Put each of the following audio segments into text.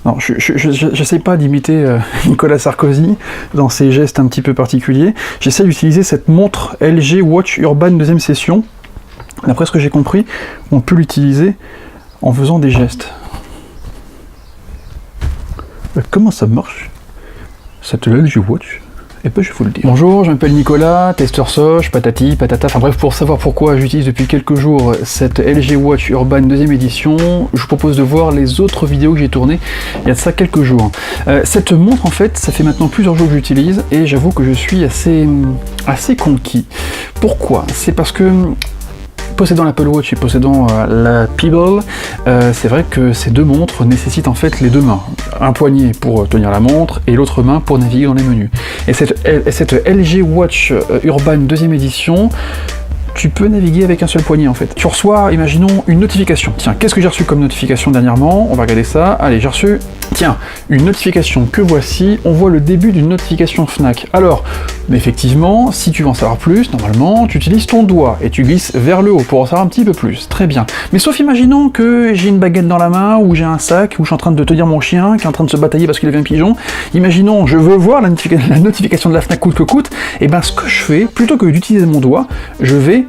Non, j'essaie pas d'imiter Nicolas Sarkozy dans ses gestes un petit peu particuliers. J'essaie d'utiliser cette montre LG Watch Urban 2e session. D'après ce que j'ai compris, on peut l'utiliser en faisant des gestes. Comment ça marche, cette LG Watch? Et ben je vais vous le dire. Bonjour, je m'appelle Nicolas, testeur Soch, patati, patata, enfin bref, pour savoir pourquoi j'utilise depuis quelques jours cette LG Watch Urban 2e édition, je vous propose de voir les autres vidéos que j'ai tournées il y a de ça quelques jours. Cette montre, en fait, ça fait maintenant plusieurs jours que j'utilise, et j'avoue que je suis assez conquis. Pourquoi? C'est parce que possédant l'Apple Watch et possédant la Pebble, c'est vrai que ces deux montres nécessitent en fait les deux mains. Un poignet pour tenir la montre et l'autre main pour naviguer dans les menus. Et cette LG Watch Urban 2e édition, tu peux naviguer avec un seul poignet en fait. Tu reçois, imaginons, une notification. Tiens, qu'est-ce que j'ai reçu comme notification dernièrement? On va regarder ça. Allez, j'ai reçu, tiens, une notification que voici. On voit le début d'une notification Fnac. Alors, effectivement, si tu veux en savoir plus, normalement, tu utilises ton doigt et tu glisses vers le haut pour en savoir un petit peu plus. Très bien. Mais sauf imaginons que j'ai une baguette dans la main, ou j'ai un sac, ou je suis en train de tenir mon chien, qui est en train de se batailler parce qu'il avait un pigeon. Imaginons, je veux voir la notification de la Fnac coûte que coûte. Et ben, ce que je fais, plutôt que d'utiliser mon doigt, je vais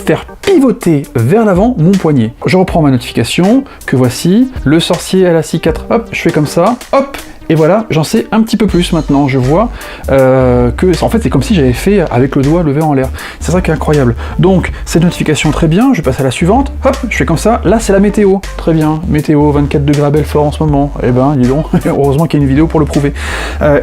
faire pivoter vers l'avant mon poignet. Je reprends ma notification, que voici, le sorcier à la C4, hop, je fais comme ça, hop, et voilà, j'en sais un petit peu plus maintenant. Je vois que, en fait, c'est comme si j'avais fait avec le doigt levé en l'air. C'est ça qui est incroyable. Donc, cette notification, très bien, je passe à la suivante, hop, je fais comme ça, là c'est la météo, très bien, météo, 24 degrés à Belfort en ce moment, eh ben, dis donc, heureusement qu'il y a une vidéo pour le prouver.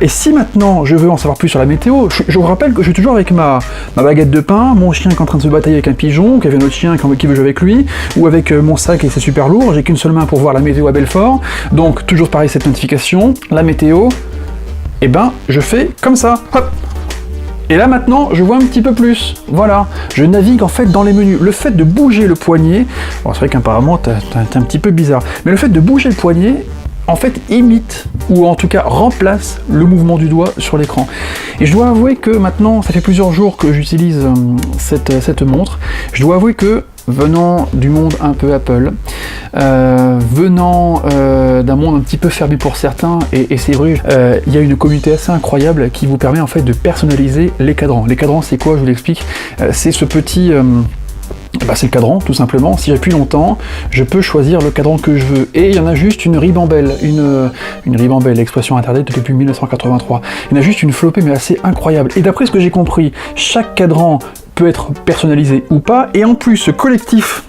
Et si maintenant je veux en savoir plus sur la météo, je vous rappelle que je suis toujours avec ma baguette de pain, mon chien qui est en train de se batailler avec un pigeon, qui avait un autre chien qui veut jouer avec lui, ou avec mon sac et c'est super lourd, j'ai qu'une seule main pour voir la météo à Belfort, donc toujours pareil cette notification, la météo, et ben je fais comme ça, hop. Et là maintenant, je vois un petit peu plus, voilà, je navigue en fait dans les menus. Le fait de bouger le poignet, bon, c'est vrai qu'apparemment t'es un petit peu bizarre, mais le fait de bouger le poignet, en fait, imite, ou en tout cas remplace le mouvement du doigt sur l'écran. Et je dois avouer que maintenant, ça fait plusieurs jours que j'utilise cette montre, je dois avouer que, venant du monde un peu Apple, venant d'un monde un petit peu fermé pour certains, et c'est vrai, il y a une communauté assez incroyable qui vous permet en fait de personnaliser les cadrans. Les cadrans, c'est quoi? Je vous l'explique. C'est ce petit... c'est le cadran, tout simplement. Si j'appuie longtemps, je peux choisir le cadran que je veux. Et il y en a juste une ribambelle, une ribambelle, expression internet depuis 1983. Il y en a juste une flopée, mais assez incroyable. Et d'après ce que j'ai compris, chaque cadran peut être personnalisé ou pas, et en plus, ce collectif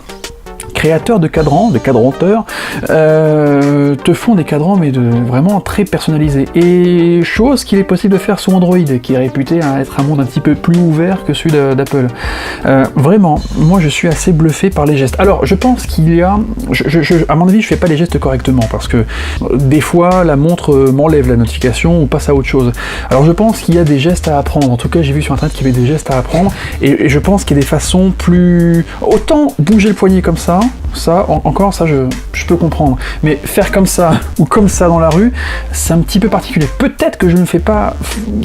créateurs de cadrans, de cadranteurs, te font des cadrans mais vraiment très personnalisés. Et chose qu'il est possible de faire sous Android, qui est réputé à être un monde un petit peu plus ouvert que celui d'Apple. Vraiment, moi je suis assez bluffé par les gestes. Alors je pense qu'il y a... à mon avis, je fais pas les gestes correctement, parce que des fois la montre m'enlève la notification ou passe à autre chose. Alors je pense qu'il y a des gestes à apprendre. En tout cas, j'ai vu sur internet qu'il y avait des gestes à apprendre, et je pense qu'il y a des façons plus... Autant bouger le poignet comme ça, encore ça je peux comprendre, mais faire comme ça ou comme ça dans la rue, c'est un petit peu particulier. Peut-être que je ne le fais pas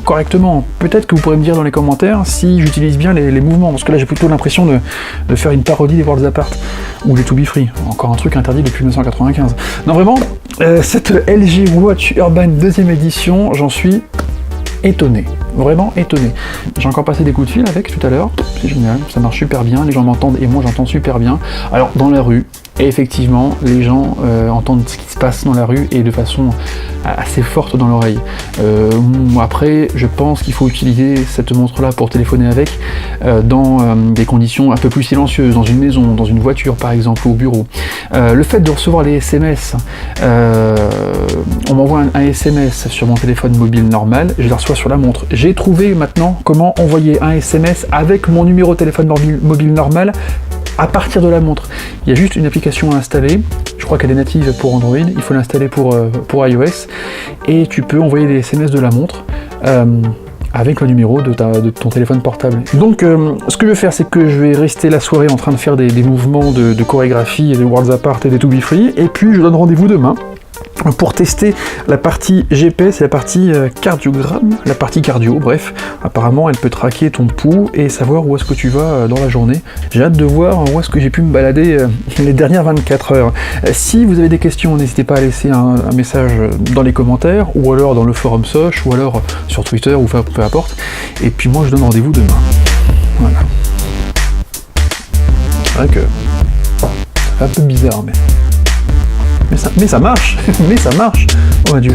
correctement, peut-être que vous pourrez me dire dans les commentaires si j'utilise bien les mouvements, parce que là j'ai plutôt l'impression de faire une parodie des Worlds Apart ou des To Be Free, encore un truc interdit depuis 1995. Non vraiment, cette LG Watch Urban 2e édition, j'en suis étonné, vraiment étonné. J'ai encore passé des coups de fil avec tout à l'heure, c'est génial, ça marche super bien, les gens m'entendent et moi j'entends super bien. Alors dans la rue, et effectivement, les gens entendent ce qui se passe dans la rue et de façon assez forte dans l'oreille. Après, je pense qu'il faut utiliser cette montre-là pour téléphoner avec dans des conditions un peu plus silencieuses, dans une maison, dans une voiture par exemple, ou au bureau. Le fait de recevoir les SMS, on m'envoie un SMS sur mon téléphone mobile normal, je le reçois sur la montre. J'ai trouvé maintenant comment envoyer un SMS avec mon numéro de téléphone mobile normal à partir de la montre. Il y a juste une application à installer, je crois qu'elle est native pour Android, il faut l'installer pour iOS, et tu peux envoyer des SMS de la montre avec le numéro de ton téléphone portable. Donc ce que je vais faire, c'est que je vais rester la soirée en train de faire des mouvements de chorégraphie et de Worlds Apart et des To Be Free, et puis je donne rendez-vous demain pour tester la partie GPS et la partie cardiogramme, la partie cardio, bref. Apparemment, elle peut traquer ton pouls et savoir où est-ce que tu vas dans la journée. J'ai hâte de voir où est-ce que j'ai pu me balader les dernières 24 heures. Si vous avez des questions, n'hésitez pas à laisser un message dans les commentaires, ou alors dans le forum Soch, ou alors sur Twitter, ou peu importe. Et puis moi, je donne rendez-vous demain. Voilà. C'est vrai que ça fait un peu bizarre, mais ça marche. Mais ça marche. Oh mon Dieu.